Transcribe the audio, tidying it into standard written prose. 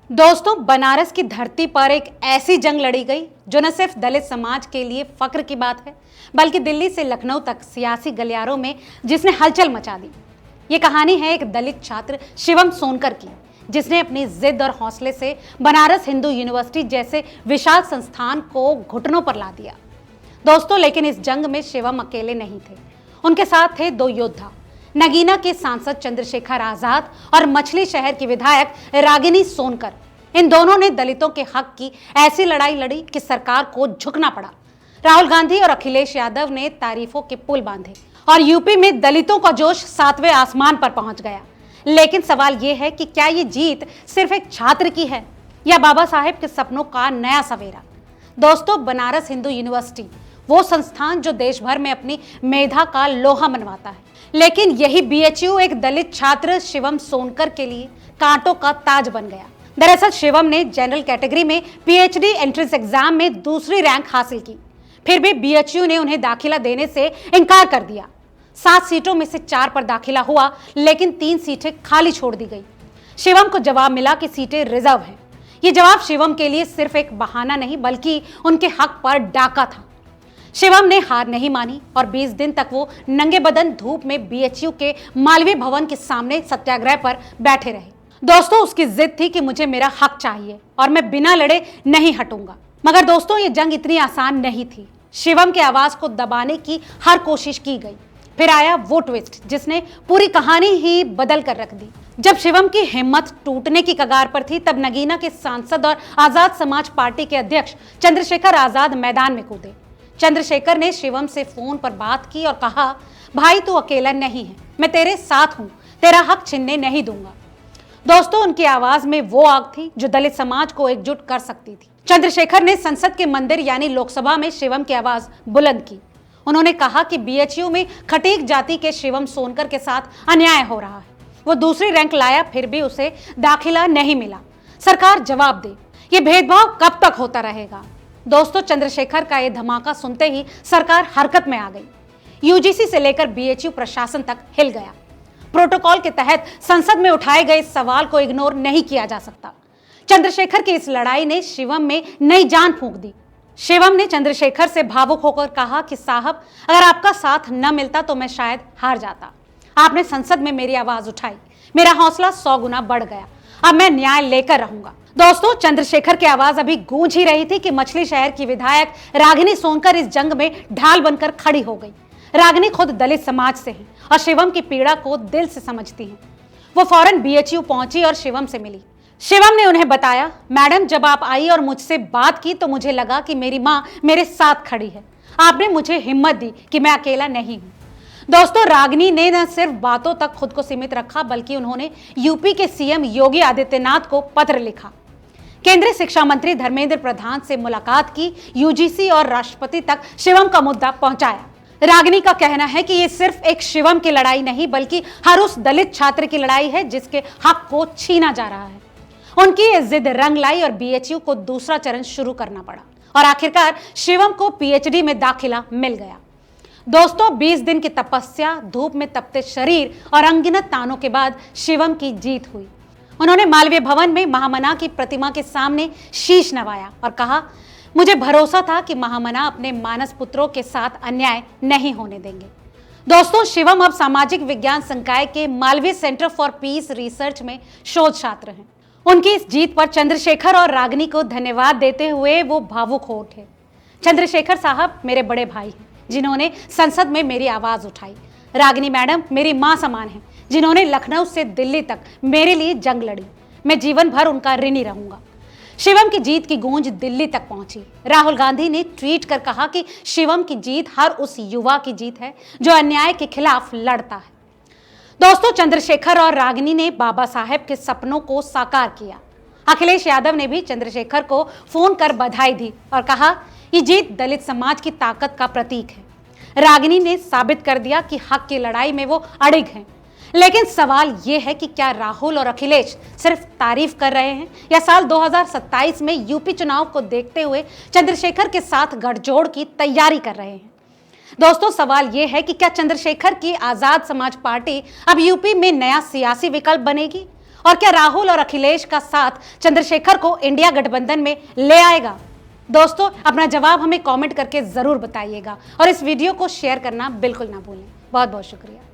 दोस्तों, बनारस की धरती पर एक ऐसी जंग लड़ी गई जो न सिर्फ दलित समाज के लिए फक्र की बात है, बल्कि दिल्ली से लखनऊ तक सियासी गलियारों में जिसने हलचल मचा दी। ये कहानी है एक दलित छात्र शिवम सोनकर की, जिसने अपनी जिद और हौसले से बनारस हिंदू यूनिवर्सिटी जैसे विशाल संस्थान को घुटनों पर ला दिया। दोस्तों, लेकिन इस जंग में शिवम अकेले नहीं थे। उनके साथ थे दो योद्धा, नगीना के सांसद चंद्रशेखर आजाद और मछली शहर की विधायक रागिनी सोनकर। इन दोनों ने दलितों के हक की ऐसी लड़ाई लड़ी कि सरकार को झुकना पड़ा। राहुल गांधी और अखिलेश यादव ने तारीफों के पुल बांधे और यूपी में दलितों का जोश 7वें आसमान पर पहुंच गया। लेकिन सवाल यह है कि क्या ये जीत सिर्फ एक छात्र की है या बाबा साहेब के सपनों का नया सवेरा। दोस्तों, बनारस हिंदू यूनिवर्सिटी वो संस्थान जो देश भर में अपनी मेधा का लोहा मनवाता है, लेकिन यही बीएचयू एक दलित छात्र शिवम सोनकर के लिए कांटों का ताज बन गया। दरअसल शिवम ने जनरल कैटेगरी में पीएचडी एंट्रेंस एग्जाम में दूसरी रैंक हासिल की, फिर भी बीएचयू ने उन्हें दाखिला देने से इनकार कर दिया। 7 सीटों में से 4 पर दाखिला हुआ, लेकिन 3 सीटें खाली छोड़ दी गई। शिवम को जवाब मिला कि सीटें रिजर्व हैं। ये जवाब शिवम के लिए सिर्फ एक बहाना नहीं, बल्कि उनके हक पर डाका था। शिवम ने हार नहीं मानी और 20 दिन तक वो नंगे बदन धूप में बीएचयू के मालवीय भवन के सामने सत्याग्रह पर बैठे रहे। दोस्तों, उसकी जिद थी कि मुझे मेरा हक चाहिए और मैं बिना लड़े नहीं हटूंगा। मगर दोस्तों, ये जंग इतनी आसान नहीं थी। शिवम के आवाज को दबाने की हर कोशिश की गई। फिर आया वो ट्विस्ट जिसने पूरी कहानी ही बदल कर रख दी। जब शिवम की हिम्मत टूटने की कगार पर थी, तब नगीना के सांसद और आजाद समाज पार्टी के अध्यक्ष चंद्रशेखर आजाद मैदान में कूदे। चंद्रशेखर ने शिवम से फोन पर बात की और कहा, भाई तू अकेला नहीं है, मैं तेरे साथ हूं, तेरा हक छीनने नहीं दूंगा। दोस्तों, उनकी आवाज में वो आग थी जो दलित समाज को एकजुट कर सकती थी। चंद्रशेखर ने संसद के मंदिर यानी लोकसभा में शिवम की आवाज बुलंद की। उन्होंने कहा कि बीएचयू में खटीक जाति के शिवम सोनकर के साथ अन्याय हो रहा है। वो दूसरी रैंक लाया, फिर भी उसे दाखिला नहीं मिला। सरकार जवाब दे, ये भेदभाव कब तक होता रहेगा। दोस्तों, चंद्रशेखर का यह धमाका सुनते ही सरकार हरकत में आ गई। यूजीसी से लेकर बीएचयू प्रशासन तक हिल गया। प्रोटोकॉल के तहत संसद में उठाए गए इस सवाल को इग्नोर नहीं किया जा सकता। चंद्रशेखर की इस लड़ाई ने शिवम में नई जान फूंक दी। शिवम ने चंद्रशेखर से भावुक होकर कहा कि साहब, अगर आपका साथ न मिलता तो मैं शायद हार जाता। आपने संसद में मेरी आवाज उठाई, मेरा हौसला 100 गुना बढ़ गया। अब मैं न्याय लेकर रहूंगा। दोस्तों, चंद्रशेखर की आवाज अभी गूंज ही रही थी कि मछली शहर की विधायक रागिनी सोनकर इस जंग में ढाल बनकर खड़ी हो गई। रागिनी खुद दलित समाज से है और शिवम की पीड़ा को दिल से समझती हैं। वो फौरन बीएचयू पहुंची और शिवम से मिली। शिवम ने उन्हें बताया, मैडम, जब आप आई और मुझसे बात की तो मुझे लगा कि मेरी माँ मेरे साथ खड़ी है। आपने मुझे हिम्मत दी कि मैं अकेला नहीं हूँ। दोस्तों, रागिनी ने न सिर्फ बातों तक खुद को सीमित रखा, बल्कि उन्होंने यूपी के सीएम योगी आदित्यनाथ को पत्र लिखा, केंद्रीय शिक्षा मंत्री धर्मेंद्र प्रधान से मुलाकात की, यूजीसी और राष्ट्रपति तक शिवम का मुद्दा पहुंचाया। रागिनी का कहना है कि ये सिर्फ एक शिवम की लड़ाई नहीं, बल्कि हर उस दलित छात्र की लड़ाई है जिसके हक को छीना जा रहा है। उनकी ये जिद रंग लाई और बीएचयू को दूसरा चरण शुरू करना पड़ा और आखिरकार शिवम को पीएचडी में दाखिला मिल गया। दोस्तों, 20 दिन की तपस्या, धूप में तपते शरीर और अनगिनत तानों के बाद शिवम की जीत हुई। उन्होंने मालवीय भवन में महामना की प्रतिमा के सामने शीश नवाया और कहा, मुझे भरोसा था कि महामना अपने मानस पुत्रों के साथ अन्याय नहीं होने देंगे। दोस्तों, शिवम अब सामाजिक विज्ञान संकाय के Malviya centre for Peace Research में शोध छात्र हैं। उनकी इस जीत पर चंद्रशेखर और रागिनी को धन्यवाद देते हुए वो भावुक हो उठे। चंद्रशेखर साहब मेरे बड़े भाई हैं, जिन्होंने संसद में मेरी आवाज उठाई। रागिनी मैडम मेरी माँ समान है, जिन्होंने लखनऊ से दिल्ली तक मेरे लिए जंग लड़ी। मैं जीवन भर उनका ऋणी रहूंगा। शिवम की जीत की गूंज दिल्ली तक पहुंची। राहुल गांधी ने ट्वीट कर कहा कि शिवम की जीत हर उस युवा की जीत है जो अन्याय के खिलाफ लड़ता है। दोस्तों, चंद्रशेखर और रागिनी ने बाबा साहेब के सपनों को साकार किया। अखिलेश यादव ने भी चंद्रशेखर को फोन कर बधाई दी और कहा, ये जीत दलित समाज की ताकत का प्रतीक है। रागिनी ने साबित कर दिया कि हक की लड़ाई में वो अड़िग हैं। लेकिन सवाल ये है कि क्या राहुल और अखिलेश सिर्फ तारीफ कर रहे हैं या साल 2027 में यूपी चुनाव को देखते हुए चंद्रशेखर के साथ गठजोड़ की तैयारी कर रहे हैं। दोस्तों, सवाल ये है कि क्या चंद्रशेखर की आजाद समाज पार्टी अब यूपी में नया सियासी विकल्प बनेगी और क्या राहुल और अखिलेश का साथ चंद्रशेखर को इंडिया गठबंधन में ले आएगा? दोस्तों, अपना जवाब हमें कमेंट करके जरूर बताइएगा और इस वीडियो को शेयर करना बिल्कुल ना भूलें। बहुत बहुत शुक्रिया।